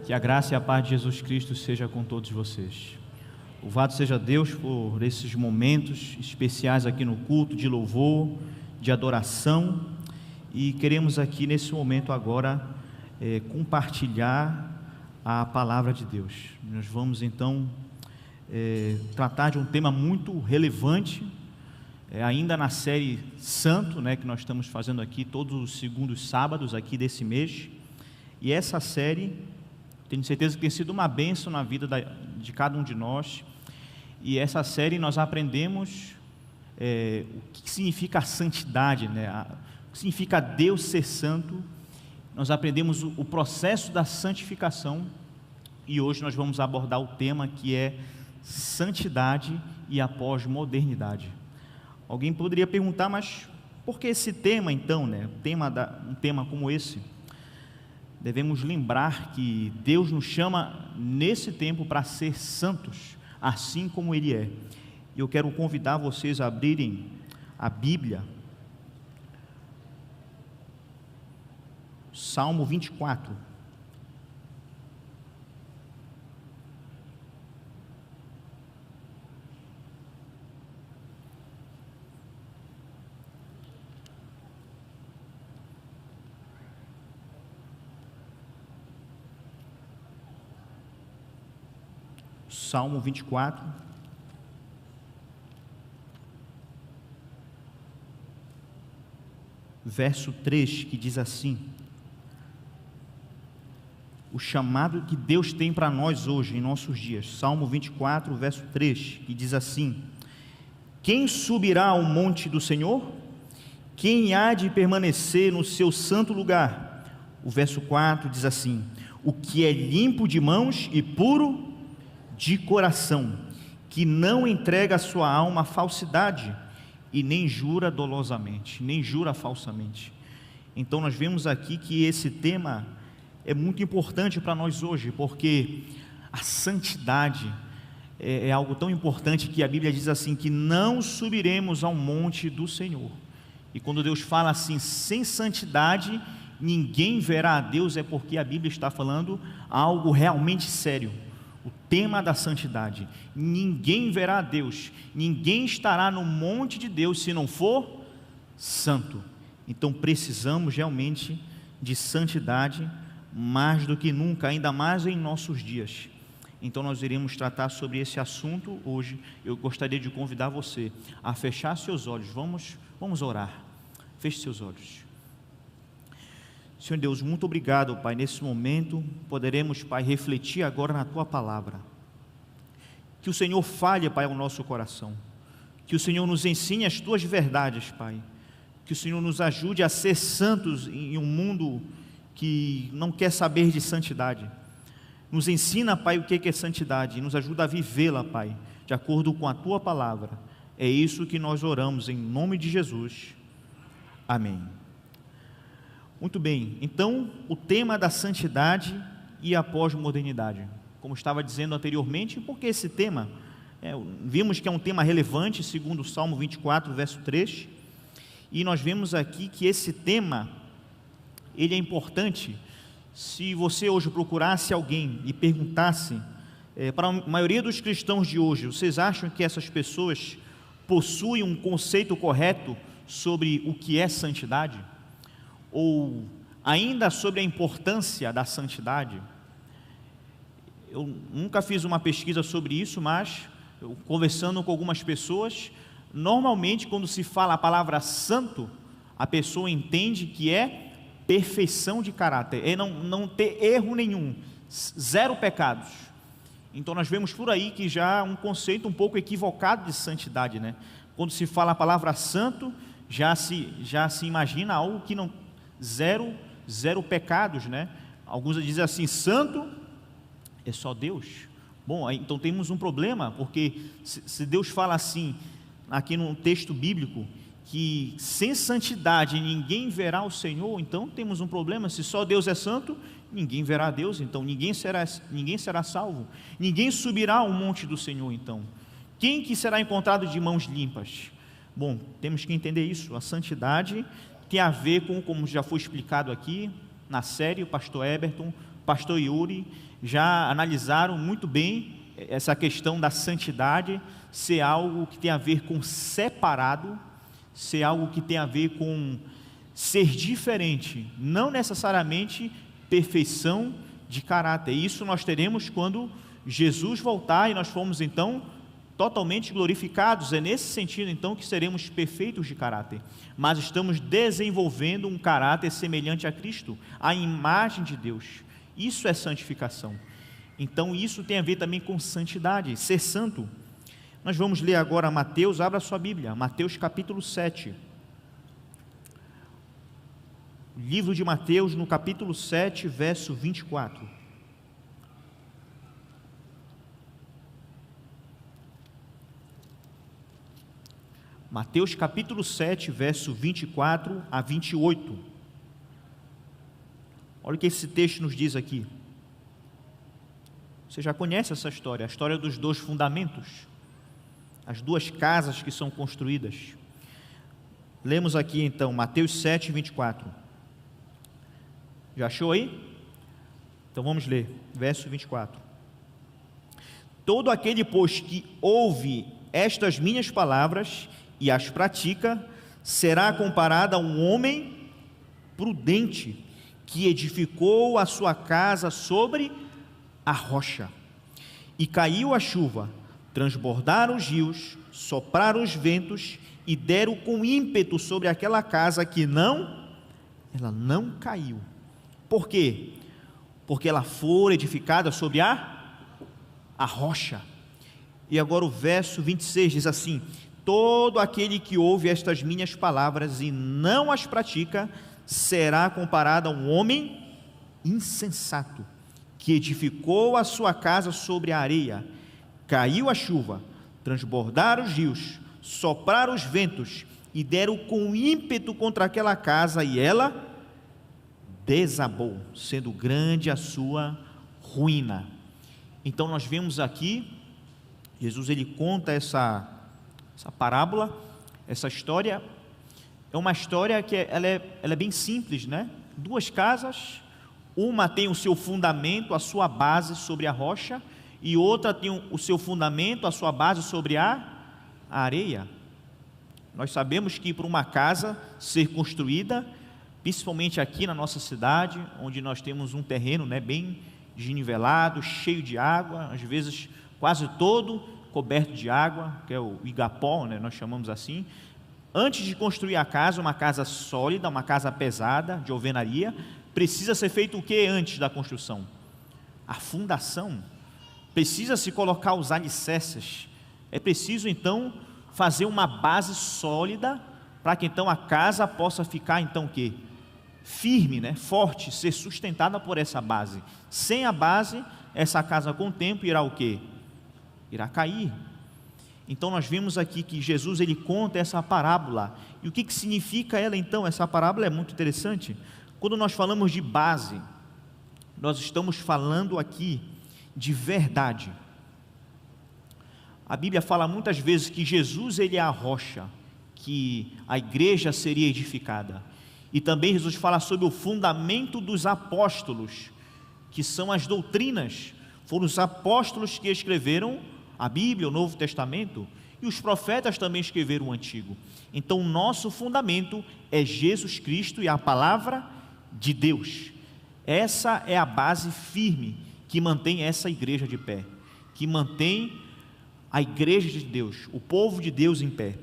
Que a graça e a paz de Jesus Cristo seja com todos vocês. Louvado seja Deus por esses momentos especiais aqui no culto de louvor, de adoração, e queremos aqui nesse momento agora compartilhar a palavra de Deus. Nós vamos então tratar de um tema muito relevante, ainda na série Santo, que nós estamos fazendo aqui todos os segundos sábados aqui desse mês, e essa série, tenho certeza que tem sido uma bênção na vida de cada um de nós. E essa série nós aprendemos o que significa a santidade, o que significa Deus ser santo. Nós aprendemos o processo da santificação, e hoje nós vamos abordar o tema que é santidade e a pós-modernidade. Alguém poderia perguntar, mas por que esse tema então, um tema como esse? Devemos lembrar que Deus nos chama nesse tempo para ser santos, assim como Ele é. Eu quero convidar vocês a abrirem a Bíblia, Salmo 24. Salmo 24, verso 3, que diz assim: o chamado que Deus tem para nós hoje, em nossos dias. Salmo 24, verso 3, que diz assim: quem subirá ao monte do Senhor? Quem há de permanecer no seu santo lugar? O verso 4 diz assim: o que é limpo de mãos e puro de coração, que não entrega a sua alma à falsidade, e nem jura dolosamente, nem jura falsamente. Então nós vemos aqui que esse tema é muito importante para nós hoje, porque a santidade é algo tão importante que a Bíblia diz assim, que não subiremos ao monte do Senhor. E quando Deus fala assim, sem santidade ninguém verá a Deus, é porque a Bíblia está falando algo realmente sério. O tema da santidade: ninguém verá a Deus, ninguém estará no monte de Deus se não for santo. Então precisamos realmente de santidade mais do que nunca, ainda mais em nossos dias. Então nós iremos tratar sobre esse assunto hoje. Eu gostaria de convidar você a fechar seus olhos. Vamos orar. Feche seus olhos. Senhor Deus, muito obrigado, Pai, nesse momento poderemos, Pai, refletir agora na Tua Palavra. Que o Senhor fale, Pai, ao nosso coração, que o Senhor nos ensine as Tuas verdades, Pai, que o Senhor nos ajude a ser santos em um mundo que não quer saber de santidade. Nos ensina, Pai, o que é santidade e nos ajuda a vivê-la, Pai, de acordo com a Tua Palavra. É isso que nós oramos em nome de Jesus. Amém. Muito bem, então o tema da santidade e a pós-modernidade, como estava dizendo anteriormente, porque esse tema, vimos que é um tema relevante, segundo o Salmo 24, verso 3, e nós vemos aqui que esse tema, ele é importante. Se você hoje procurasse alguém e perguntasse, para a maioria dos cristãos de hoje, vocês acham que essas pessoas possuem um conceito correto sobre o que é santidade? Ou ainda sobre a importância da santidade? Eu nunca fiz uma pesquisa sobre isso, mas conversando com algumas pessoas, normalmente quando se fala a palavra santo, a pessoa entende que é perfeição de caráter, é não ter erro nenhum, zero pecados. Então nós vemos por aí que já um conceito um pouco equivocado de santidade, Quando se fala a palavra santo, já se imagina algo que não, zero pecados, Alguns dizem assim, santo é só Deus. Bom, aí, então temos um problema, porque se Deus fala assim, aqui no texto bíblico, que sem santidade ninguém verá o Senhor, então temos um problema. Se só Deus é santo, ninguém verá a Deus, então ninguém será salvo, ninguém subirá ao monte do Senhor. Então, quem que será encontrado de mãos limpas? Bom, temos que entender isso. A santidade tem a ver com, como já foi explicado aqui na série, o pastor Eberton pastor Yuri já analisaram muito bem essa questão da santidade ser algo que tem a ver com separado, ser algo que tem a ver com ser diferente, não necessariamente perfeição de caráter. Isso nós teremos quando Jesus voltar e nós formos então totalmente glorificados. É nesse sentido então que seremos perfeitos de caráter, mas estamos desenvolvendo um caráter semelhante a Cristo, a imagem de Deus. Isso é santificação. Então isso tem a ver também com santidade, ser santo. Nós vamos ler agora Mateus, abra sua Bíblia, Mateus capítulo 7. Livro de Mateus, no capítulo 7, verso 24. Mateus capítulo 7, verso 24 a 28. Olha o que esse texto nos diz aqui. Você já conhece essa história, a história dos dois fundamentos, as duas casas que são construídas. Lemos aqui então, Mateus 7, 24. Já achou aí? Então vamos ler, verso 24. Todo aquele, pois, que ouve estas minhas palavras e as pratica, será comparado a um homem prudente, que edificou a sua casa sobre a rocha. E caiu a chuva, transbordaram os rios, sopraram os ventos, e deram com ímpeto sobre aquela casa, que ela não caiu. Por quê? Porque ela foi edificada sobre a rocha. E agora o verso 26 diz assim: todo aquele que ouve estas minhas palavras e não as pratica, será comparado a um homem insensato, que edificou a sua casa sobre a areia. Caiu a chuva, transbordaram os rios, sopraram os ventos, e deram com ímpeto contra aquela casa, e ela desabou, sendo grande a sua ruína. Então nós vemos aqui, Jesus ele conta essa parábola, essa história. É uma história que ela é bem simples, né? Duas casas, uma tem o seu fundamento, a sua base sobre a rocha, e outra tem o seu fundamento, a sua base sobre a areia. Nós sabemos que para uma casa ser construída, principalmente aqui na nossa cidade, onde nós temos um terreno, né, bem desnivelado, cheio de água, às vezes quase todo coberto de água, que é o igapó, né, nós chamamos assim. Antes de construir a casa, uma casa sólida, uma casa pesada, de alvenaria, precisa ser feito o que antes da construção? A fundação. Precisa se colocar os alicerces. É preciso então fazer uma base sólida, para que então a casa possa ficar então o quê? Firme, né? Forte, ser sustentada por essa base. Sem a base, essa casa com o tempo irá o quê? Irá cair. Então nós vimos aqui que Jesus ele conta essa parábola. E o que significa ela então? Essa parábola é muito interessante. Quando nós falamos de base, nós estamos falando aqui de verdade. A Bíblia fala muitas vezes que Jesus ele é a rocha, que a igreja seria edificada. E também Jesus fala sobre o fundamento dos apóstolos, que são as doutrinas. Foram os apóstolos que escreveram a Bíblia, o Novo Testamento, e os profetas também escreveram o Antigo. Então o nosso fundamento é Jesus Cristo e a palavra de Deus. Essa é a base firme que mantém essa igreja de pé, que mantém a igreja de Deus, o povo de Deus em pé.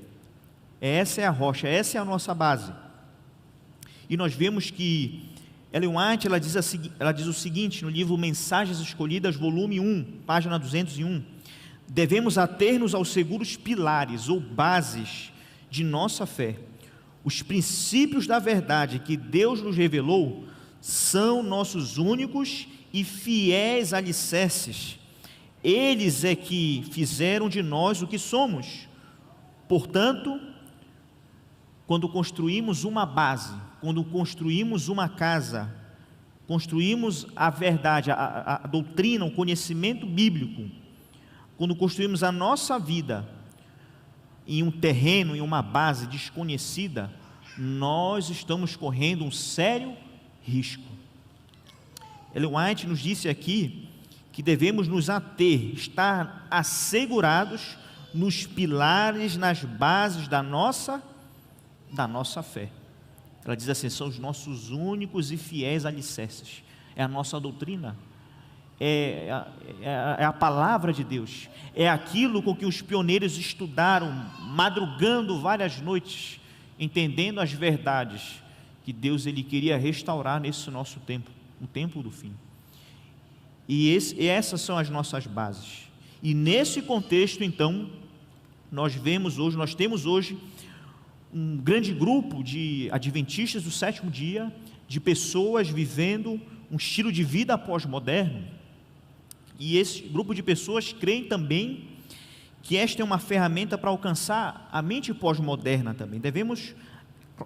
Essa é a rocha, essa é a nossa base. E nós vemos que Ellen White ela diz o seguinte no livro Mensagens Escolhidas, volume 1, página 201: devemos ater-nos aos seguros pilares ou bases de nossa fé. Os princípios da verdade que Deus nos revelou são nossos únicos e fiéis alicerces. Eles é que fizeram de nós o que somos. Portanto, quando construímos uma base, quando construímos uma casa, construímos a verdade, a doutrina, o conhecimento bíblico, quando construímos a nossa vida em um terreno, em uma base desconhecida, nós estamos correndo um sério risco. Ellen White nos disse aqui que devemos nos ater, estar assegurados nos pilares, nas bases da nossa fé. Ela diz assim: são os nossos únicos e fiéis alicerces, é a nossa doutrina, é a palavra de Deus, é aquilo com que os pioneiros estudaram, madrugando várias noites, entendendo as verdades que Deus ele queria restaurar nesse nosso tempo, o tempo do fim. E essas são as nossas bases. E nesse contexto, então, nós temos hoje um grande grupo de adventistas do sétimo dia, de pessoas vivendo um estilo de vida pós-moderno. E esse grupo de pessoas creem também que esta é uma ferramenta para alcançar a mente pós-moderna também.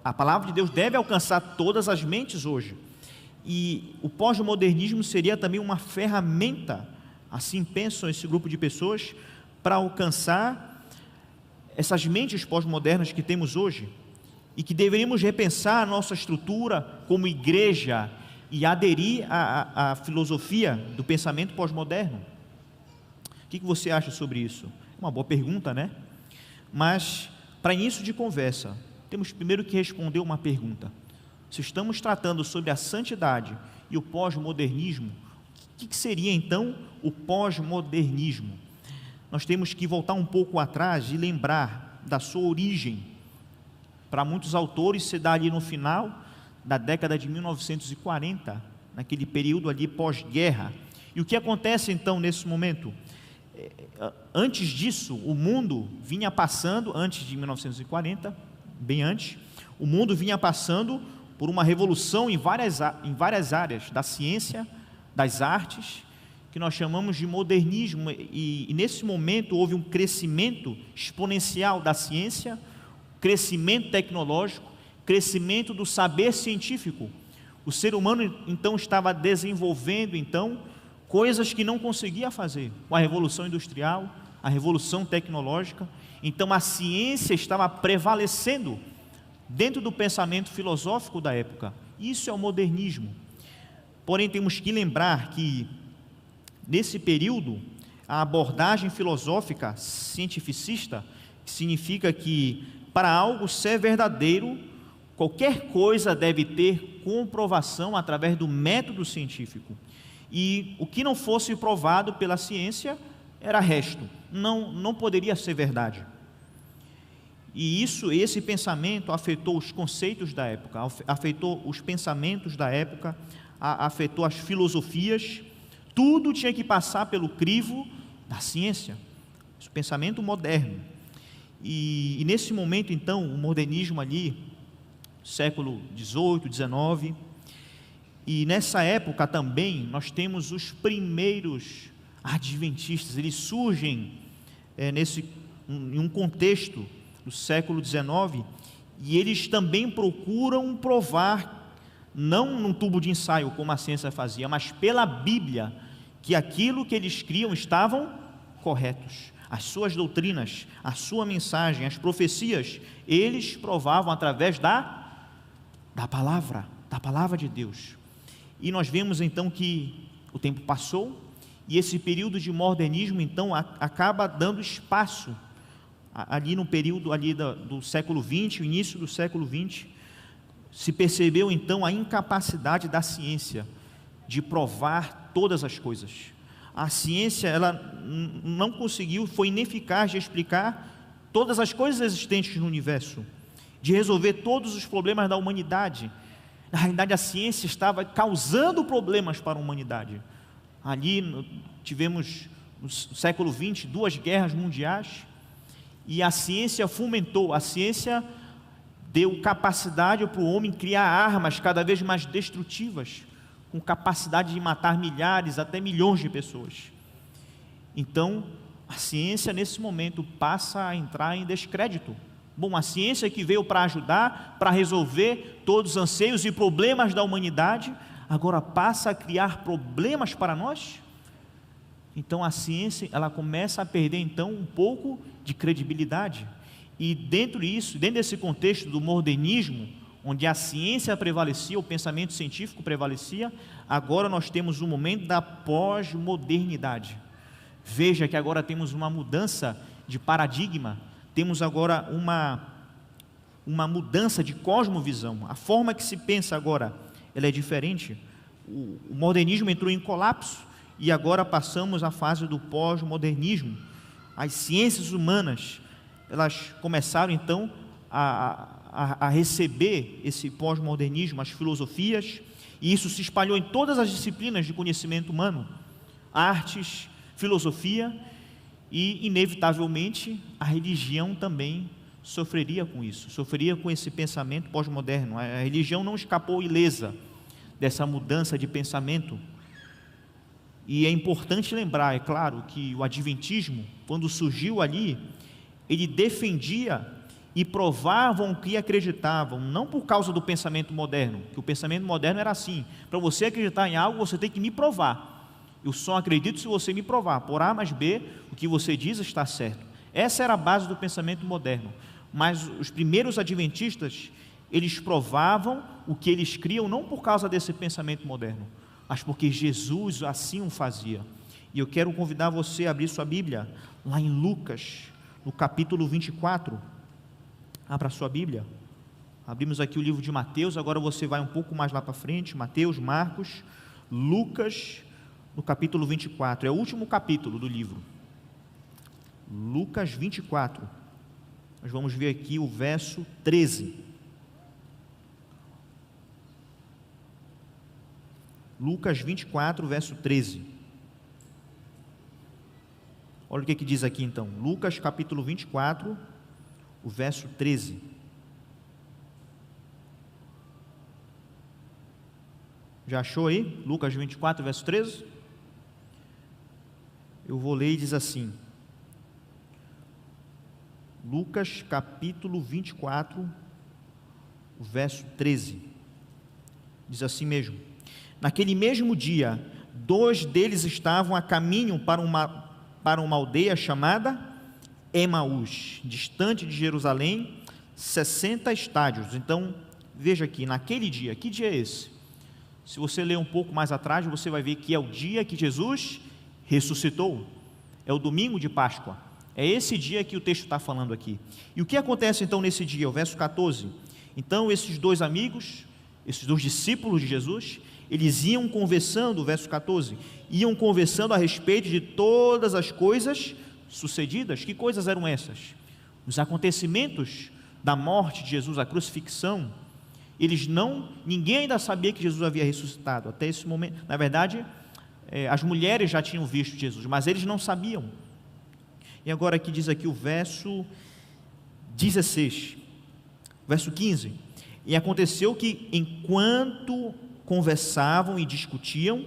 A palavra de Deus deve alcançar todas as mentes hoje. E o pós-modernismo seria também uma ferramenta, assim pensam esse grupo de pessoas, para alcançar essas mentes pós-modernas que temos hoje, e que deveríamos repensar a nossa estrutura como igreja e aderir à filosofia do pensamento pós-moderno. O que você acha sobre isso? É uma boa pergunta, né? Mas, para início de conversa, temos primeiro que responder uma pergunta. Se estamos tratando sobre a santidade e o pós-modernismo, o que seria então o pós-modernismo? Nós temos que voltar um pouco atrás e lembrar da sua origem. Para muitos autores se dá ali no final da década de 1940, naquele período ali pós-guerra. E o que acontece então nesse momento? Antes disso, o mundo vinha passando, antes de 1940, bem antes, o mundo vinha passando por uma revolução em várias áreas da ciência, das artes, que nós chamamos de modernismo, e nesse momento houve um crescimento exponencial da ciência, crescimento tecnológico, crescimento do saber científico. O ser humano então estava desenvolvendo coisas que não conseguia fazer com a revolução industrial, a revolução tecnológica. Então a ciência estava prevalecendo dentro do pensamento filosófico da época. Isso é o modernismo. Porém, temos que lembrar que nesse período a abordagem filosófica cientificista, que significa que para algo ser verdadeiro, qualquer coisa deve ter comprovação através do método científico, e o que não fosse provado pela ciência era resto, não poderia ser verdade. E esse pensamento afetou os conceitos da época, afetou os pensamentos da época, afetou as filosofias. Tudo tinha que passar pelo crivo da ciência, o pensamento moderno. E nesse momento então, o modernismo ali, século XVIII, XIX, e nessa época também nós temos os primeiros adventistas. Eles surgem em um contexto do século XIX, e eles também procuram provar, não num tubo de ensaio como a ciência fazia, mas pela Bíblia, que aquilo que eles criam estavam corretos. As suas doutrinas, a sua mensagem, as profecias, eles provavam através da palavra de Deus. E nós vemos então que o tempo passou, e esse período de modernismo então acaba dando espaço ali no período ali do século XX, o início do século XX, se percebeu então a incapacidade da ciência de provar todas as coisas. A ciência, ela não conseguiu, foi ineficaz de explicar todas as coisas existentes no universo, de resolver todos os problemas da humanidade. Na realidade, a ciência estava causando problemas para a humanidade. Ali tivemos no século XX 2 guerras mundiais, e a ciência fomentou, a ciência deu capacidade para o homem criar armas cada vez mais destrutivas, com capacidade de matar milhares, até milhões de pessoas. Então, a ciência nesse momento passa a entrar em descrédito. Bom, a ciência que veio para ajudar, para resolver todos os anseios e problemas da humanidade, agora passa a criar problemas para nós? Então a ciência, ela começa a perder então um pouco de credibilidade. E dentro desse contexto do modernismo, onde a ciência prevalecia, o pensamento científico prevalecia, agora nós temos um momento da pós-modernidade. Veja que agora temos uma mudança de paradigma, temos agora uma mudança de cosmovisão. A forma que se pensa agora, ela é diferente. O modernismo entrou em colapso e agora passamos à fase do pós-modernismo. As ciências humanas, elas começaram então a receber esse pós-modernismo, as filosofias, e isso se espalhou em todas as disciplinas de conhecimento humano, artes, filosofia, e inevitavelmente a religião também sofreria com isso, sofreria com esse pensamento pós-moderno. A religião não escapou ilesa dessa mudança de pensamento. E é importante lembrar, é claro, que o adventismo, quando surgiu ali, ele defendia e provavam o que acreditavam, não por causa do pensamento moderno, que o pensamento moderno era assim: para você acreditar em algo, você tem que me provar. Eu só acredito se você me provar, por A mais B, o que você diz está certo. Essa era a base do pensamento moderno. Mas os primeiros adventistas, eles provavam o que eles criam, não por causa desse pensamento moderno, mas porque Jesus assim o fazia. E eu quero convidar você a abrir sua Bíblia, lá em Lucas, no capítulo 24, abra sua Bíblia. Abrimos aqui o livro de Mateus, agora você vai um pouco mais lá para frente, Mateus, Marcos, Lucas, no capítulo 24, é o último capítulo do livro, Lucas 24, nós vamos ver aqui o verso 13, Lucas 24, verso 13, olha o que diz aqui então, Lucas capítulo 24, o verso 13, já achou aí? Lucas 24, verso 13? Eu vou ler e diz assim, Lucas capítulo 24, o verso 13, diz assim mesmo: naquele mesmo dia, 2 deles estavam a caminho para uma aldeia chamada Emaús, distante de Jerusalém, 60 estádios. Então, veja aqui, naquele dia, que dia é esse? Se você ler um pouco mais atrás, você vai ver que é o dia que Jesus ressuscitou, é o domingo de Páscoa, é esse dia que o texto está falando aqui. E o que acontece então nesse dia? O verso 14, então esses 2 amigos, esses 2 discípulos de Jesus, eles iam conversando, verso 14, iam conversando a respeito de todas as coisas sucedidas. Que coisas eram essas? Os acontecimentos da morte de Jesus, a crucifixão. Ninguém ainda sabia que Jesus havia ressuscitado, até esse momento. Na verdade, as mulheres já tinham visto Jesus, mas eles não sabiam. E agora aqui diz aqui o verso 16, verso 15, e aconteceu que enquanto conversavam e discutiam,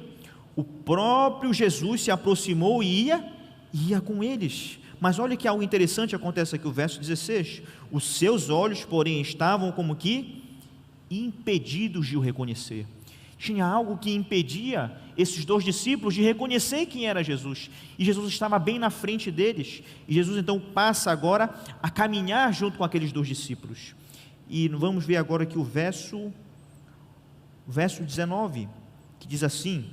o próprio Jesus se aproximou e ia com eles. Mas olha que algo interessante acontece aqui, o verso 16, os seus olhos, porém, estavam como que impedidos de o reconhecer. Tinha algo que impedia esses 2 discípulos de reconhecer quem era Jesus, e Jesus estava bem na frente deles, e Jesus então passa agora a caminhar junto com aqueles 2 discípulos, e vamos ver agora aqui o verso 19, que diz assim,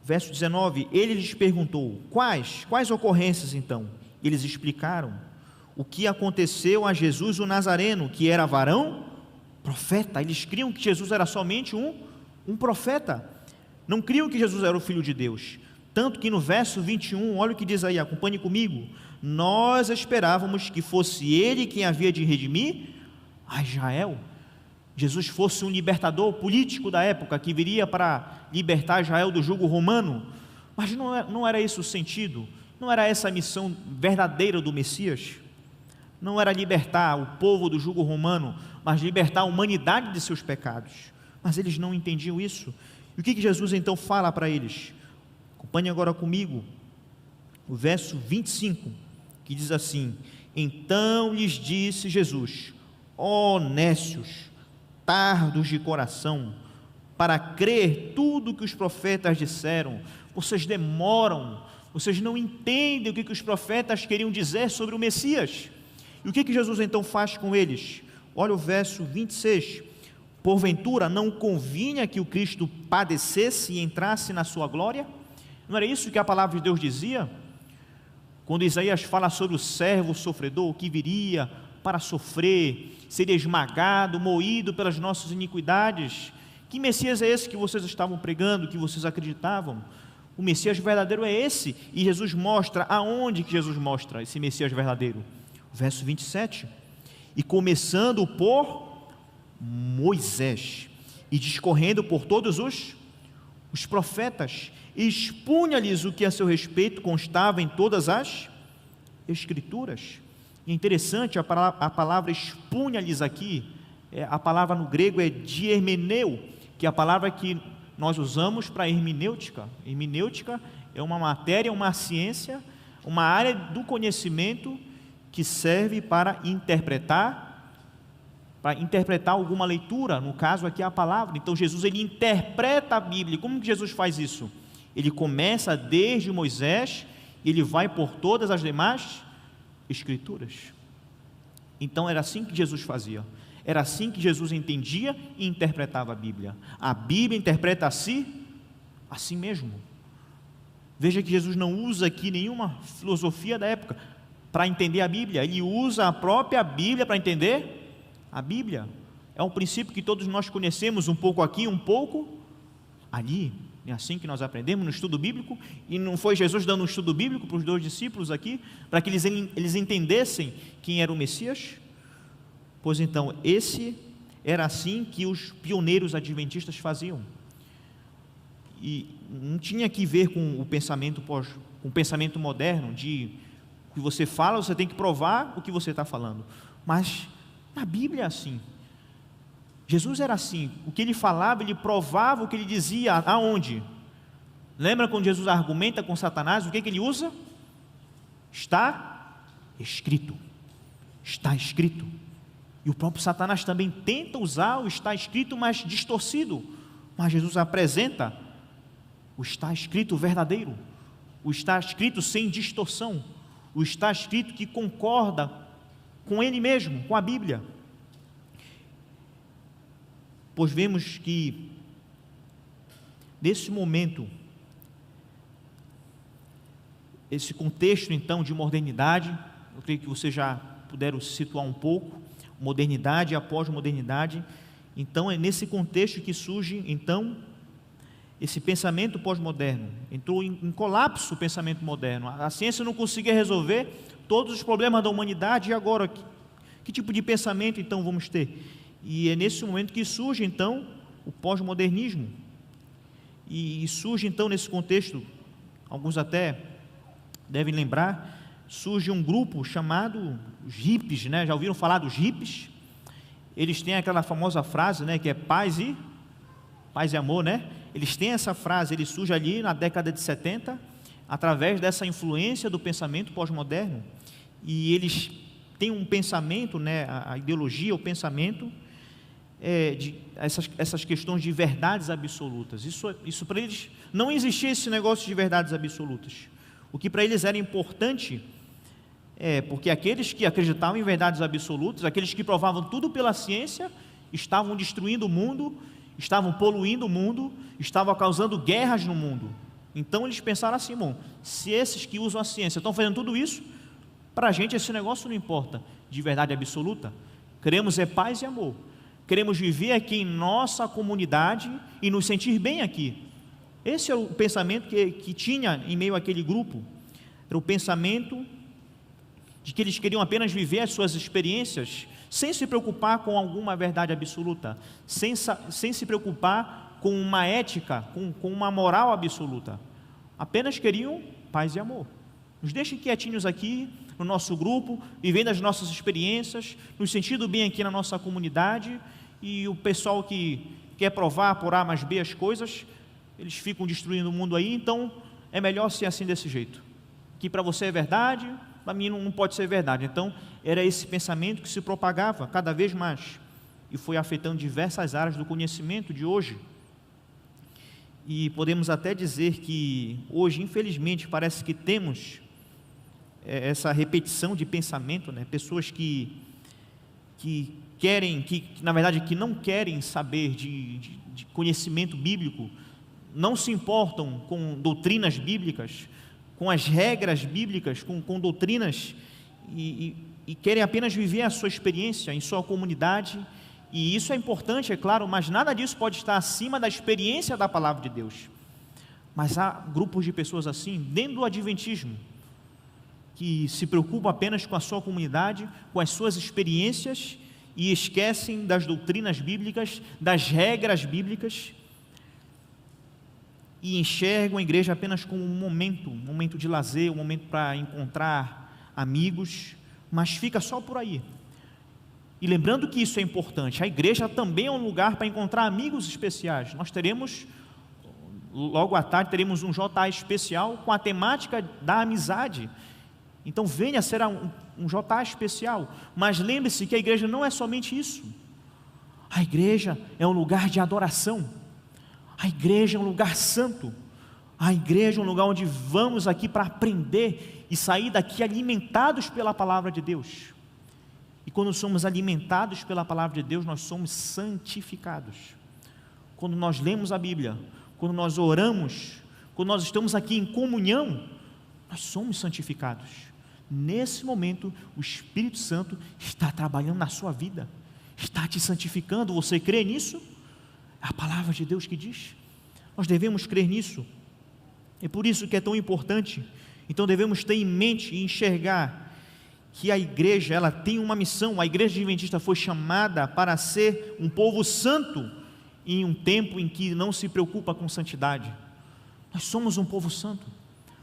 verso 19, ele lhes perguntou, quais ocorrências então? Eles explicaram o que aconteceu a Jesus o Nazareno, que era varão, profeta. Eles criam que Jesus era somente um profeta, não criam que Jesus era o Filho de Deus, tanto que no verso 21, olha o que diz aí, acompanhe comigo, nós esperávamos que fosse Ele quem havia de redimir a Israel, Jesus fosse um libertador político da época, que viria para libertar Israel do jugo romano, mas não era esse o sentido, não era essa a missão verdadeira do Messias, não era libertar o povo do jugo romano, mas libertar a humanidade de seus pecados. Mas eles não entendiam isso. E o que Jesus então fala para eles? Acompanhe agora comigo o verso 25, que diz assim: então lhes disse Jesus: ó nécios, tardos de coração, para crer tudo o que os profetas disseram, vocês demoram, vocês não entendem o que os profetas queriam dizer sobre o Messias. E o que Jesus então faz com eles? Olha o verso 26. Porventura não convinha que o Cristo padecesse e entrasse na sua glória? Não era isso que a palavra de Deus dizia? Quando Isaías fala sobre o servo sofredor que viria para sofrer, seria esmagado, moído pelas nossas iniquidades. Que Messias é esse que vocês estavam pregando, que vocês acreditavam? O Messias verdadeiro é esse. E Jesus mostra, aonde que Jesus mostra esse Messias verdadeiro? Verso 27. E começando por Moisés, e discorrendo por todos os profetas, expunha-lhes o que a seu respeito constava em todas as Escrituras. E é interessante, a palavra expunha-lhes aqui, a palavra no grego é diermeneu, que é a palavra que nós usamos para hermenêutica. Hermenêutica é uma matéria, uma ciência, uma área do conhecimento que serve para interpretar alguma leitura, no caso aqui a palavra. Então Jesus, ele interpreta a Bíblia. Como que Jesus faz isso? Ele começa desde Moisés e ele vai por todas as demais Escrituras. Então era assim que Jesus fazia, era assim que Jesus entendia e interpretava a Bíblia. A Bíblia interpreta a si mesmo. Veja que Jesus não usa aqui nenhuma filosofia da época para entender a Bíblia, ele usa a própria Bíblia para entender a Bíblia. É um princípio que todos nós conhecemos, um pouco aqui, um pouco ali. É assim que nós aprendemos no estudo bíblico. E não foi Jesus dando um estudo bíblico para os 2 discípulos aqui, para que eles entendessem quem era o Messias? Pois então, era assim que os pioneiros adventistas faziam. E não tinha que ver com o pensamento com o pensamento moderno, de o que você fala, você tem que provar o que você está falando. Mas na Bíblia é assim. Jesus era assim, o que ele falava, ele provava o que ele dizia. Aonde? Lembra quando Jesus argumenta com Satanás, o que ele usa? Está escrito. Está escrito. E o próprio Satanás também tenta usar o está escrito, mas distorcido. Mas Jesus apresenta o está escrito verdadeiro, o está escrito sem distorção, o está escrito que concorda com ele mesmo, com a Bíblia. Pois vemos que nesse momento, esse contexto então de modernidade, eu creio que vocês já puderam se situar um pouco, modernidade e a pós-modernidade. Então é nesse contexto que surge então esse pensamento pós-moderno. Entrou em colapso o pensamento moderno. A ciência não conseguia resolver todos os problemas da humanidade. E agora, que tipo de pensamento então vamos ter? E é nesse momento que surge então o pós-modernismo. E surge então nesse contexto, alguns até devem lembrar, surge um grupo chamado os hippies, né? Já ouviram falar dos hippies? Eles têm aquela famosa frase, né, que é paz e amor, né? Eles têm essa frase, ele surge ali na década de 70, através dessa influência do pensamento pós-moderno. E eles têm um pensamento, né, a ideologia, o pensamento de essas questões de verdades absolutas. Isso para eles não existia, esse negócio de verdades absolutas. O que para eles era importante porque aqueles que acreditavam em verdades absolutas, aqueles que provavam tudo pela ciência, estavam destruindo o mundo, estavam poluindo o mundo, estavam causando guerras no mundo. Então eles pensaram assim: bom, se esses que usam a ciência estão fazendo tudo isso, para a gente esse negócio não importa, de verdade absoluta. Queremos paz e amor, queremos viver aqui em nossa comunidade e nos sentir bem aqui. Esse é o pensamento que tinha em meio àquele grupo. Era o pensamento de que eles queriam apenas viver as suas experiências, sem se preocupar com alguma verdade absoluta, sem se preocupar com uma ética, com uma moral absoluta. Apenas queriam paz e amor. Nos deixem quietinhos aqui, no nosso grupo, vivendo as nossas experiências, nos sentindo bem aqui na nossa comunidade, e o pessoal que quer provar por A mais B as coisas, eles ficam destruindo o mundo aí. Então é melhor ser assim, desse jeito, que para você é verdade, para mim não pode ser verdade. Então era esse pensamento que se propagava cada vez mais, e foi afetando diversas áreas do conhecimento de hoje. E podemos até dizer que hoje, infelizmente, parece que temos essa repetição de pensamento, né? Pessoas que querem, que na verdade que não querem saber de conhecimento bíblico, não se importam com doutrinas bíblicas, com as regras bíblicas, com doutrinas, e querem apenas viver a sua experiência em sua comunidade, e isso é importante, é claro, mas nada disso pode estar acima da experiência da palavra de Deus. Mas há grupos de pessoas assim, dentro do adventismo, que se preocupam apenas com a sua comunidade, com as suas experiências, e esquecem das doutrinas bíblicas, das regras bíblicas, e enxergam a igreja apenas como um momento de lazer, um momento para encontrar amigos, mas fica só por aí. E lembrando que isso é importante, a igreja também é um lugar para encontrar amigos especiais. Nós teremos, logo à tarde, teremos um JA especial com a temática da amizade. Então venha, será um JA especial, mas lembre-se que a igreja não é somente isso. A igreja é um lugar de adoração, a igreja é um lugar santo, a igreja é um lugar onde vamos aqui para aprender e sair daqui alimentados pela palavra de Deus. E quando somos alimentados pela palavra de Deus, nós somos santificados. Quando nós lemos a Bíblia, quando nós oramos, quando nós estamos aqui em comunhão, nós somos santificados. Nesse momento, o Espírito Santo está trabalhando na sua vida, está te santificando. Você crê nisso? É a palavra de Deus que diz. Nós devemos crer nisso. É por isso que é tão importante. Então devemos ter em mente e enxergar que a igreja, ela tem uma missão. A igreja adventista foi chamada para ser um povo santo em um tempo em que não se preocupa com santidade. Nós somos um povo santo,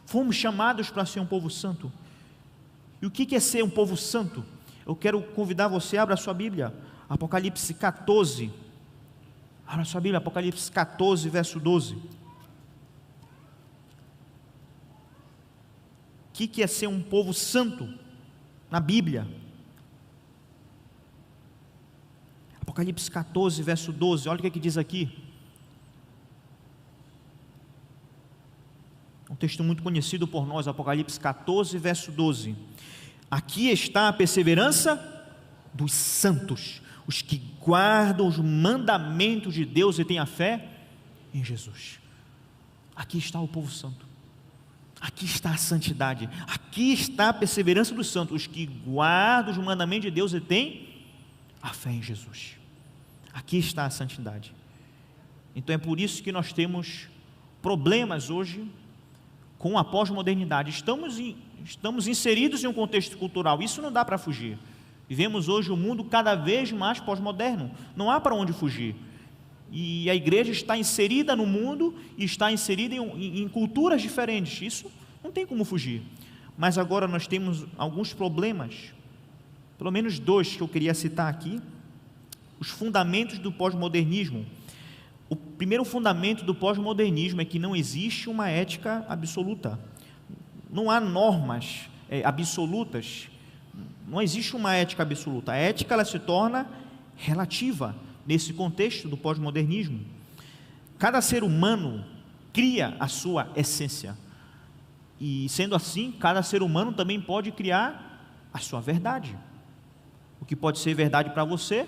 fomos chamados para ser um povo santo. E o que é ser um povo santo? Eu quero convidar você, abra a sua Bíblia, Apocalipse 14, abra a sua Bíblia, Apocalipse 14, verso 12. O que é ser um povo santo na Bíblia? Apocalipse 14, verso 12, olha o que diz aqui. Um texto muito conhecido por nós, Apocalipse 14, verso 12. Aqui está a perseverança dos santos, os que guardam os mandamentos de Deus e têm a fé em Jesus. Aqui está o povo santo, aqui está a santidade, aqui está a perseverança dos santos, os que guardam os mandamentos de Deus e têm a fé em Jesus. Aqui está a santidade. Então é por isso que nós temos problemas hoje com a pós-modernidade. Estamos inseridos em um contexto cultural, isso não dá para fugir. Vivemos hoje um mundo cada vez mais pós-moderno, não há para onde fugir. E a igreja está inserida no mundo e está inserida em culturas diferentes, isso não tem como fugir. Mas agora nós temos alguns problemas, pelo menos dois que eu queria citar aqui. Os fundamentos do pós-modernismo. O primeiro fundamento do pós-modernismo é que não existe uma ética absoluta, não há normas absolutas, não existe uma ética absoluta. A ética, ela se torna relativa nesse contexto do pós-modernismo. Cada ser humano cria a sua essência, e sendo assim, cada ser humano também pode criar a sua verdade. O que pode ser verdade para você,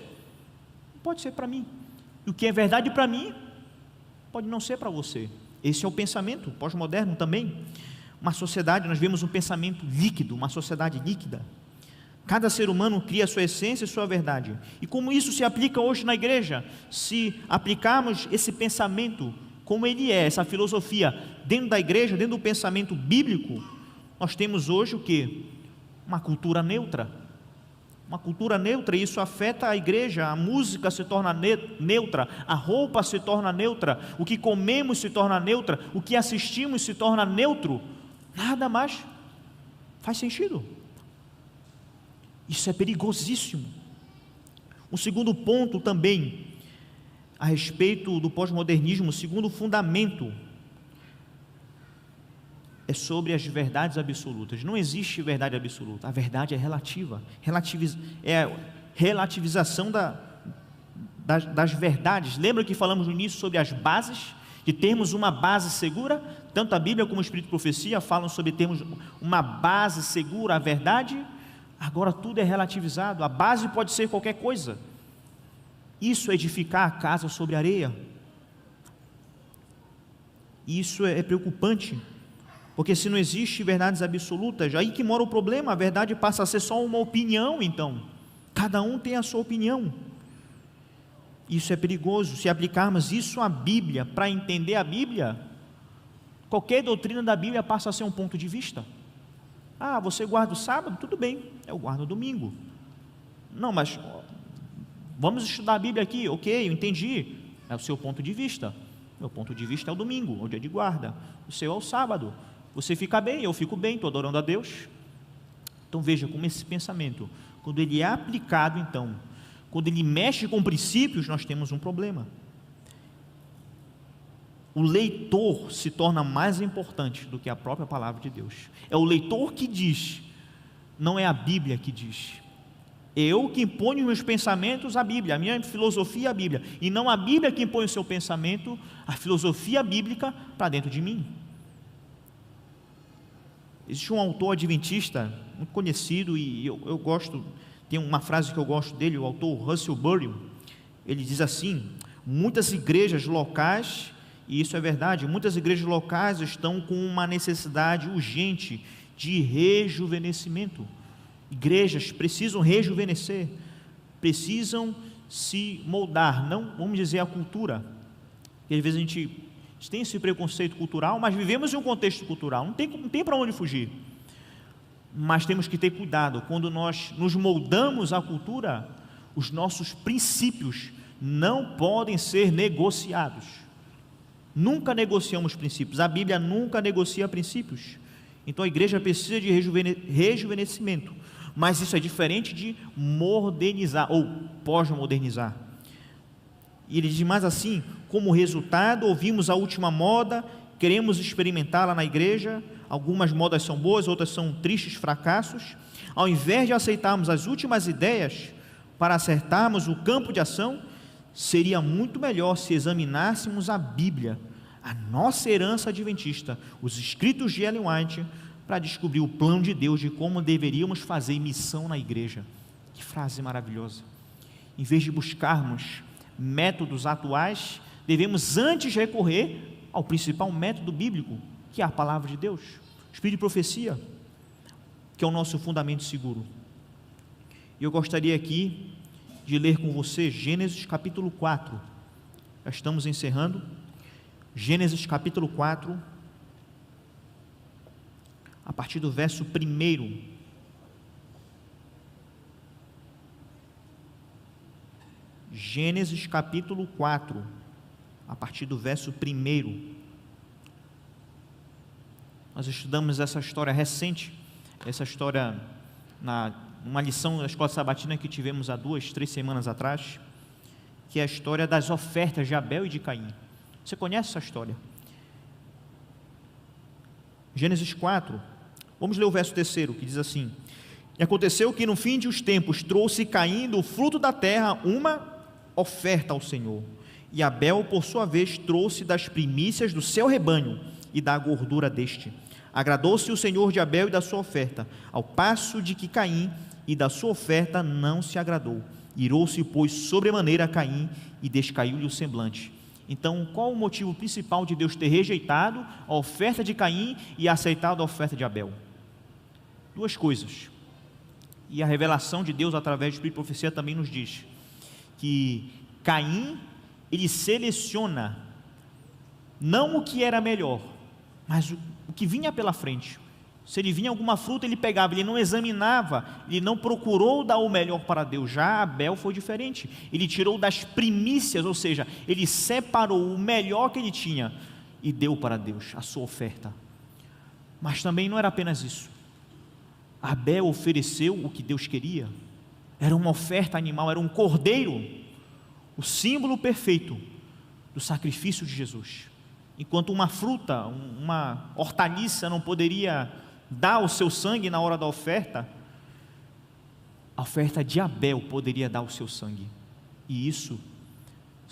pode ser para mim, e o que é verdade para mim, pode não ser para você. Esse é o pensamento pós-moderno também. Uma sociedade, nós vemos um pensamento líquido, uma sociedade líquida. Cada ser humano cria a sua essência e sua verdade. E como isso se aplica hoje na igreja? Se aplicarmos esse pensamento como ele é, essa filosofia, dentro da igreja, dentro do pensamento bíblico, nós temos hoje o quê? Uma cultura neutra. Uma cultura neutra, e isso afeta a igreja. A música se torna neutra, a roupa se torna neutra, o que comemos se torna neutra, o que assistimos se torna neutro. Nada mais faz sentido. Isso é perigosíssimo. O segundo ponto também, a respeito do pós-modernismo, o segundo fundamento é sobre as verdades absolutas. Não existe verdade absoluta, a verdade é relativa, é a relativização das verdades. Lembra que falamos no início sobre as bases? de termos uma base segura. Tanto a Bíblia como o Espírito de Profecia falam sobre termos uma base segura, a verdade. Agora tudo é relativizado, a base pode ser qualquer coisa. Isso é edificar a casa sobre areia. Isso é preocupante, porque se não existe verdades absolutas, aí que mora o problema. A verdade passa a ser só uma opinião. Então cada um tem a sua opinião. Isso é perigoso. Se aplicarmos isso à Bíblia, para entender a Bíblia, qualquer doutrina da Bíblia passa a ser um ponto de vista. Você guarda o sábado? Tudo bem, eu guardo o domingo. Não, mas vamos estudar a Bíblia aqui. Ok, eu entendi, é o seu ponto de vista. Meu ponto de vista é o domingo, o dia de guarda. O seu é o sábado. Você fica bem, eu fico bem, estou adorando a Deus. Então veja como esse pensamento, quando ele é aplicado, então, quando ele mexe com princípios, nós temos um problema. O leitor se torna mais importante do que a própria palavra de Deus. É o leitor que diz, não é a Bíblia que diz. Eu que imponho meus pensamentos à Bíblia, a minha filosofia à Bíblia, e não a Bíblia que impõe o seu pensamento, a filosofia bíblica, para dentro de mim. Existe um autor adventista muito conhecido, e eu gosto, tem uma frase que eu gosto dele, o autor Russell Burrill. Ele diz assim: muitas igrejas locais, e isso é verdade, muitas igrejas locais estão com uma necessidade urgente de rejuvenescimento. Igrejas precisam rejuvenescer, precisam se moldar, não vamos dizer a cultura, porque às vezes a gente tem esse preconceito cultural, mas vivemos em um contexto cultural, não tem para onde fugir. Mas temos que ter cuidado, quando nós nos moldamos à cultura, os nossos princípios não podem ser negociados. Nunca negociamos princípios, a Bíblia nunca negocia princípios. Então a igreja precisa de rejuvenescimento, mas isso é diferente de modernizar ou pós-modernizar. E ele diz mais assim: como resultado, ouvimos a última moda, queremos experimentá-la na igreja. Algumas modas são boas, outras são tristes fracassos. Ao invés de aceitarmos as últimas ideias para acertarmos o campo de ação, seria muito melhor se examinássemos a Bíblia, a nossa herança adventista, os escritos de Ellen White, para descobrir o plano de Deus de como deveríamos fazer missão na igreja. Que frase maravilhosa! Em vez de buscarmos métodos atuais, devemos antes recorrer ao principal método bíblico, que é a palavra de Deus, o Espírito de Profecia, que é o nosso fundamento seguro. E eu gostaria aqui de ler com você Gênesis capítulo 4, já estamos encerrando. Gênesis capítulo 4, a partir do verso 1. Gênesis capítulo 4, a partir do verso 1. Nós estudamos essa história recente, essa história numa lição da Escola Sabatina que tivemos há 2-3 semanas atrás, que é a história das ofertas de Abel e de Caim. Você conhece essa história? Gênesis 4, vamos ler o verso 3, que diz assim: e aconteceu que no fim dos tempos trouxe Caim do fruto da terra uma oferta ao Senhor, e Abel por sua vez trouxe das primícias do seu rebanho e da gordura deste. Agradou-se o Senhor de Abel e da sua oferta, ao passo de que Caim e da sua oferta não se agradou. Irou-se, pois, sobremaneira a Caim, e descaiu-lhe o semblante. Então, qual o motivo principal de Deus ter rejeitado a oferta de Caim e aceitado a oferta de Abel? Duas coisas. E a revelação de Deus através do Espírito de Profecia também nos diz que Caim, ele seleciona não o que era melhor, mas o que vinha pela frente. Se ele vinha alguma fruta, ele pegava, ele não examinava, ele não procurou dar o melhor para Deus. Já Abel foi diferente, ele tirou das primícias, ou seja, ele separou o melhor que ele tinha e deu para Deus, a sua oferta. Mas também não era apenas isso. Abel ofereceu o que Deus queria, era uma oferta animal, era um cordeiro, o símbolo perfeito do sacrifício de Jesus. Enquanto uma fruta, uma hortaliça não poderia dar o seu sangue na hora da oferta, a oferta de Abel poderia dar o seu sangue. E isso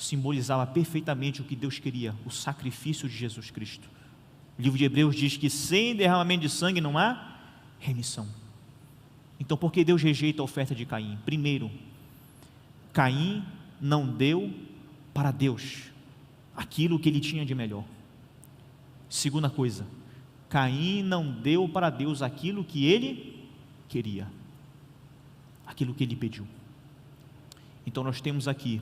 simbolizava perfeitamente o que Deus queria, o sacrifício de Jesus Cristo. O livro de Hebreus diz que sem derramamento de sangue não há remissão. Então, por que Deus rejeita a oferta de Caim? Primeiro, Caim não deu para Deus aquilo que ele tinha de melhor. Segunda coisa, Caim não deu para Deus aquilo que ele queria, aquilo que ele pediu. Então nós temos aqui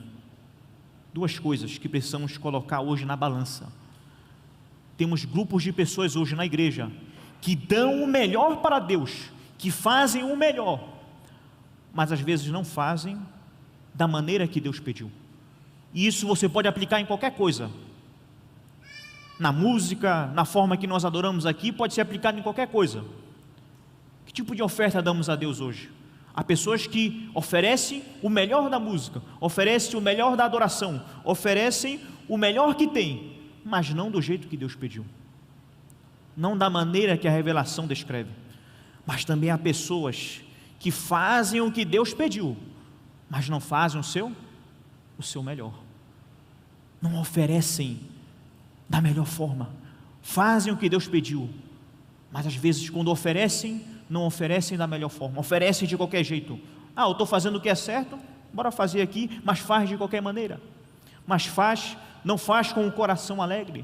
duas coisas que precisamos colocar hoje na balança. Temos grupos de pessoas hoje na igreja que dão o melhor para Deus, que fazem o melhor, mas às vezes não fazem da maneira que Deus pediu. E isso você pode aplicar em qualquer coisa. Na música, na forma que nós adoramos aqui, pode ser aplicado em qualquer coisa. Que tipo de oferta damos a Deus hoje? Há pessoas que oferecem o melhor da música, oferecem o melhor da adoração, oferecem o melhor que tem, mas não do jeito que Deus pediu, não da maneira que a revelação descreve. Mas também há pessoas que fazem o que Deus pediu, mas não fazem o seu melhor, não oferecem da melhor forma, fazem o que Deus pediu, mas às vezes quando oferecem, não oferecem da melhor forma, oferecem de qualquer jeito. Eu estou fazendo o que é certo, bora fazer aqui, mas faz de qualquer maneira, mas não faz com o coração alegre,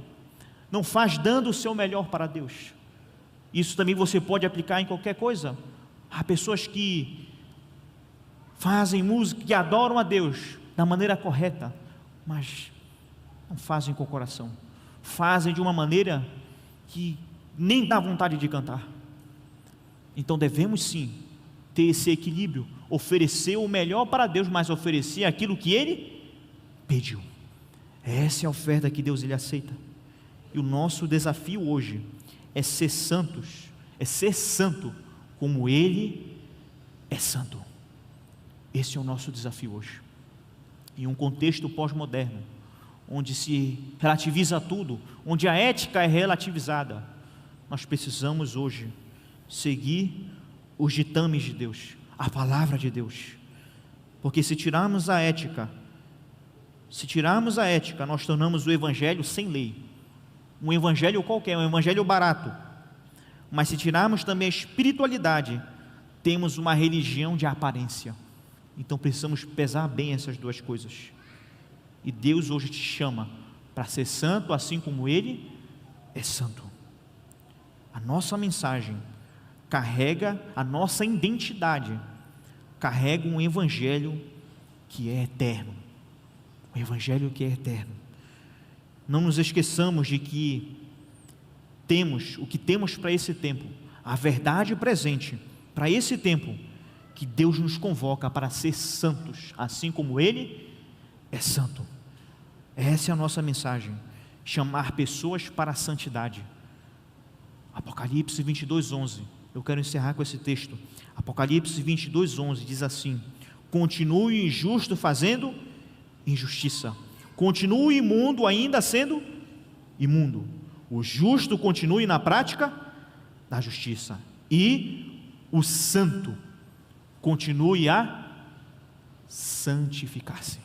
não faz dando o seu melhor para Deus. Isso também você pode aplicar em qualquer coisa. Há pessoas que fazem música, que adoram a Deus da maneira correta, mas não fazem com o coração, fazem de uma maneira que nem dá vontade de cantar. Então devemos sim ter esse equilíbrio, oferecer o melhor para Deus, mas oferecer aquilo que Ele pediu. Essa é a oferta que Deus Ele aceita. E o nosso desafio hoje é ser santos, é ser santo como Ele é santo. Esse é o nosso desafio hoje. Em um contexto pós-moderno, onde se relativiza tudo, onde a ética é relativizada, nós precisamos hoje seguir os ditames de Deus, a palavra de Deus, porque se tirarmos a ética, nós tornamos o evangelho sem lei, um evangelho qualquer, um evangelho barato. Mas se tirarmos também a espiritualidade, temos uma religião de aparência. Então precisamos pesar bem essas duas coisas. E Deus hoje te chama para ser santo, assim como Ele é santo. A nossa mensagem carrega a nossa identidade, carrega um evangelho que é eterno, um evangelho que é eterno. Não nos esqueçamos de que temos o que temos para esse tempo, a verdade presente para esse tempo, que Deus nos convoca para ser santos, assim como Ele é santo. Essa é a nossa mensagem, chamar pessoas para a santidade. Apocalipse 22:11, eu quero encerrar com esse texto. Apocalipse 22:11 diz assim: continue injusto fazendo injustiça, continue imundo ainda sendo imundo, o justo continue na prática da justiça, e o santo continue a santificar-se.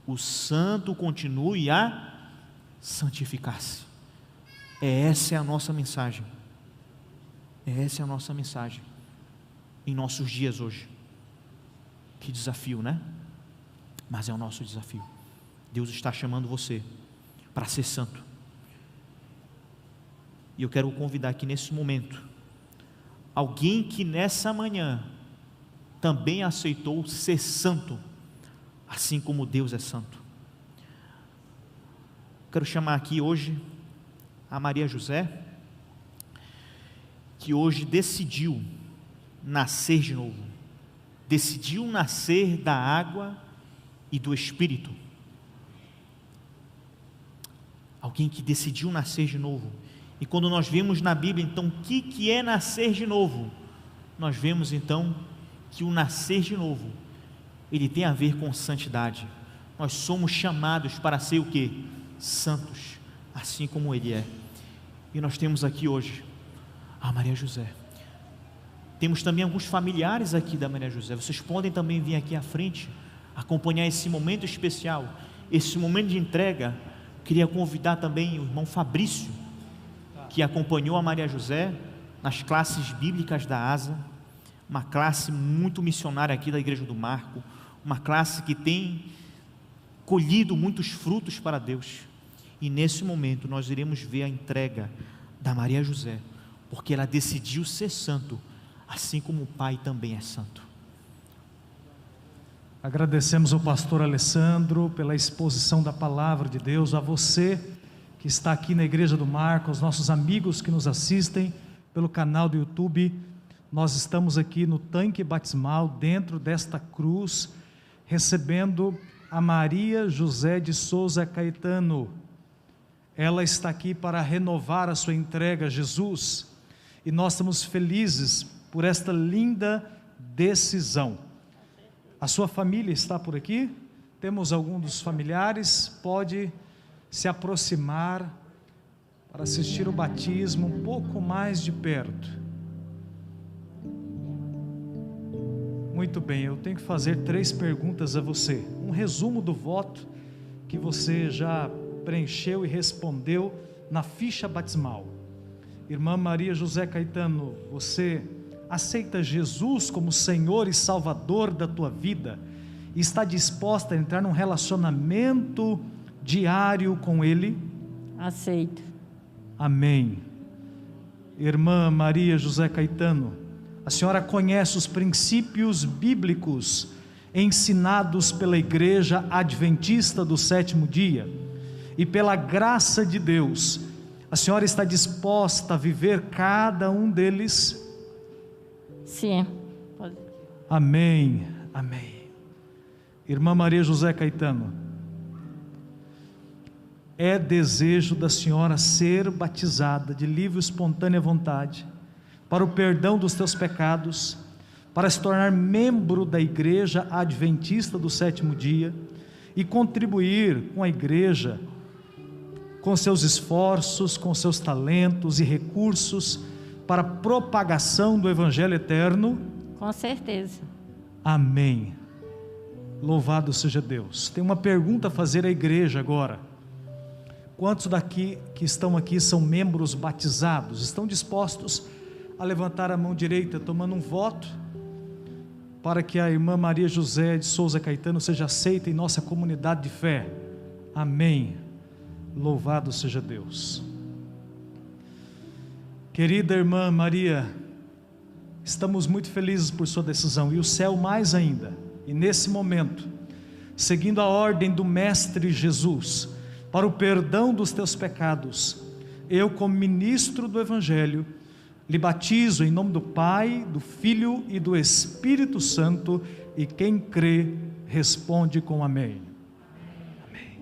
O santo continue a santificar-se. Essa é a nossa mensagem. Essa é a nossa mensagem em nossos dias hoje. Que desafio, né? Mas é o nosso desafio. Deus está chamando você para ser santo. E eu quero convidar aqui nesse momento alguém que nessa manhã também aceitou ser santo, assim como Deus é santo. Quero chamar aqui hoje a Maria José, que hoje decidiu nascer de novo, decidiu nascer da água e do Espírito. Alguém que decidiu nascer de novo. E quando nós vemos na Bíblia, então, o que é nascer de novo? Nós vemos então que o nascer de novo, ele tem a ver com santidade. Nós somos chamados para ser o quê? Santos, assim como Ele é. E nós temos aqui hoje a Maria José. Temos também alguns familiares aqui da Maria José. Vocês podem também vir aqui à frente acompanhar esse momento especial, esse momento de entrega, queria convidar também o irmão Fabrício, que acompanhou a Maria José nas classes bíblicas da ASA, uma classe muito missionária aqui da Igreja do Marco, uma classe que tem colhido muitos frutos para Deus. E nesse momento nós iremos ver a entrega da Maria José, porque ela decidiu ser santo, assim como o Pai também é santo. Agradecemos ao pastor Alessandro pela exposição da palavra de Deus, a você que está aqui na Igreja do Marco, aos nossos amigos que nos assistem pelo canal do YouTube. Nós estamos aqui no tanque batismal, dentro desta cruz, recebendo a Maria José de Souza Caetano. Ela está aqui para renovar a sua entrega a Jesus, e nós estamos felizes por esta linda decisão. A sua família está por aqui? Temos algum dos familiares? Pode se aproximar para assistir o batismo um pouco mais de perto. Muito bem, eu tenho que fazer 3 perguntas a você, um resumo do voto que você já preencheu e respondeu na ficha batismal. Irmã Maria José Caetano, você aceita Jesus como Senhor e Salvador da tua vida e está disposta a entrar num relacionamento diário com Ele? Aceito. Amém. Irmã Maria José Caetano, a senhora conhece os princípios bíblicos ensinados pela Igreja Adventista do Sétimo Dia, e pela graça de Deus, a senhora está disposta a viver cada um deles? Sim. Pode. Amém, amém. Irmã Maria José Caetano, é desejo da senhora ser batizada de livre e espontânea vontade, para o perdão dos teus pecados, para se tornar membro da Igreja Adventista do Sétimo Dia e contribuir com a igreja, com seus esforços, com seus talentos e recursos para a propagação do Evangelho eterno? Com certeza. Amém. Louvado seja Deus. Tem uma pergunta a fazer à igreja agora. Quantos daqui que estão aqui são membros batizados? Estão dispostos a levantar a mão direita, tomando um voto para que a irmã Maria José de Souza Caetano seja aceita em nossa comunidade de fé? Amém. Louvado seja Deus. Querida irmã Maria, estamos muito felizes por sua decisão, e o céu mais ainda. E nesse momento, seguindo a ordem do Mestre Jesus, para o perdão dos teus pecados, eu, como ministro do Evangelho, lhe batizo em nome do Pai, do Filho e do Espírito Santo, e quem crê, responde com amém. Amém.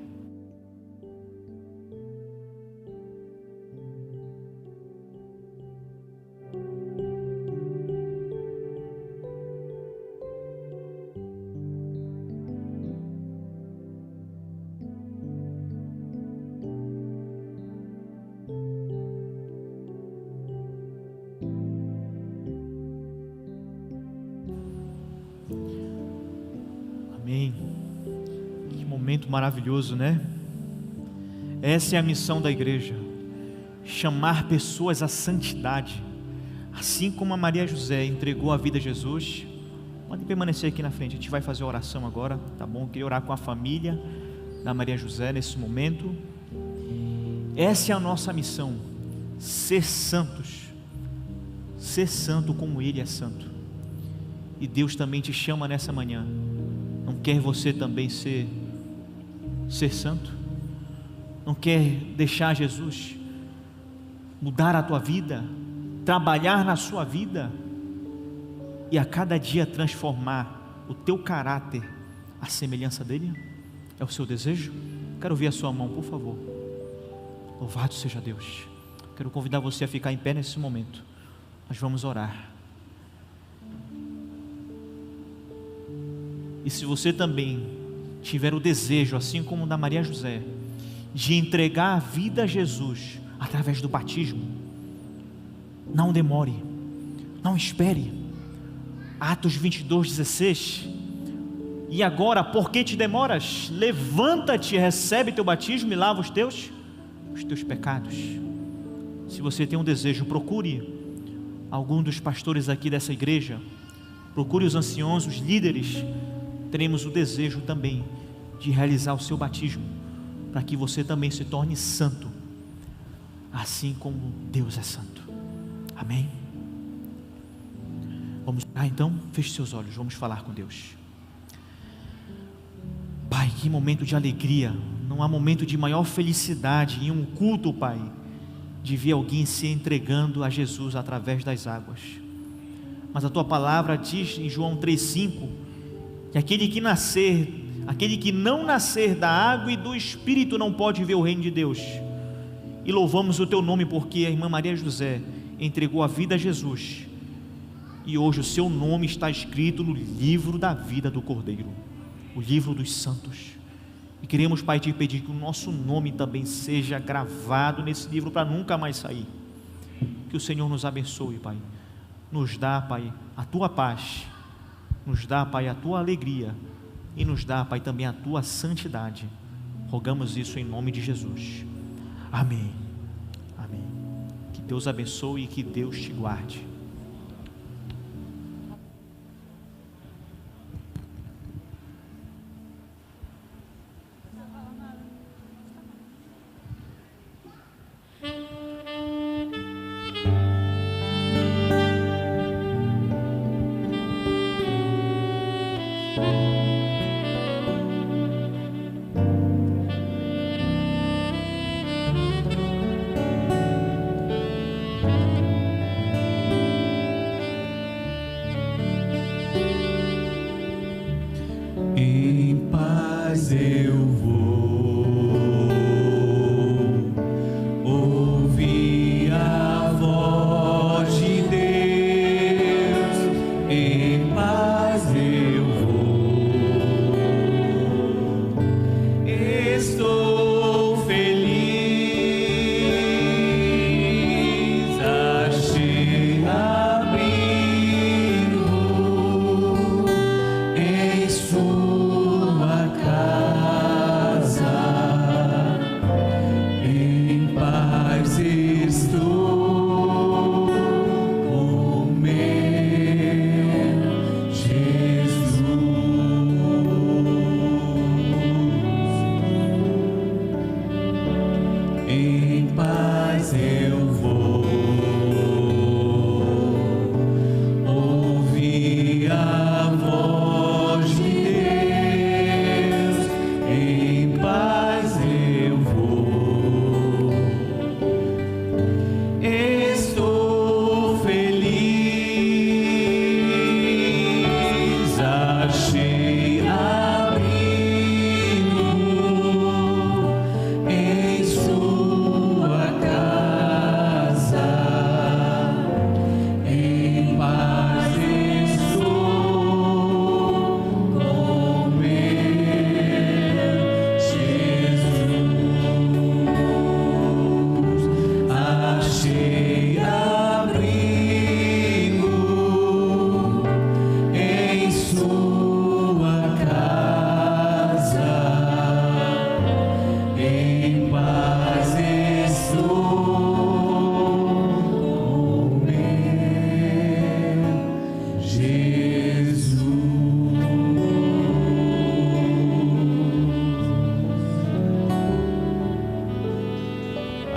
Amém. Que momento maravilhoso, né? Essa é a missão da igreja: chamar pessoas à santidade, assim como a Maria José entregou a vida a Jesus. Pode permanecer aqui na frente, a gente vai fazer a oração agora, tá bom? Eu queria orar com a família da Maria José nesse momento. Essa é a nossa missão: ser santos, ser santo como Ele é santo. E Deus também te chama nessa manhã. Não quer você também ser santo? Não quer deixar Jesus mudar a tua vida, trabalhar na sua vida e a cada dia transformar o teu caráter à semelhança dele? É o seu desejo? Quero ver a sua mão, por favor. Louvado seja Deus. Quero convidar você a ficar em pé nesse momento. Nós vamos orar. E se você também tiver o desejo, assim como o da Maria José, de entregar a vida a Jesus através do batismo, não demore, não espere. Atos 22:16, E agora, por que te demoras? Levanta-te, recebe teu batismo e lava os teus pecados. Se você tem um desejo, procure algum dos pastores aqui dessa igreja, procure os anciãos, os líderes. Teremos o desejo também de realizar o seu batismo, para que você também se torne santo, assim como Deus é santo. Amém? Vamos orar então? Feche seus olhos, vamos falar com Deus. Pai, que momento de alegria, não há momento de maior felicidade em um culto, Pai, de ver alguém se entregando a Jesus através das águas. Mas a Tua palavra diz em João 3,5, que aquele que não nascer da água e do Espírito não pode ver o reino de Deus. E louvamos o Teu nome porque a irmã Maria José entregou a vida a Jesus, e hoje o seu nome está escrito no livro da vida do Cordeiro, o livro dos santos. E queremos, Pai, te pedir que o nosso nome também seja gravado nesse livro para nunca mais sair. Que o Senhor nos abençoe, Pai. Nos dá, Pai, a Tua paz, nos dá, Pai, a Tua alegria, e nos dá, Pai, também a Tua santidade. Rogamos isso em nome de Jesus. Amém. Amém. Que Deus abençoe e que Deus te guarde.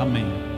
Amém.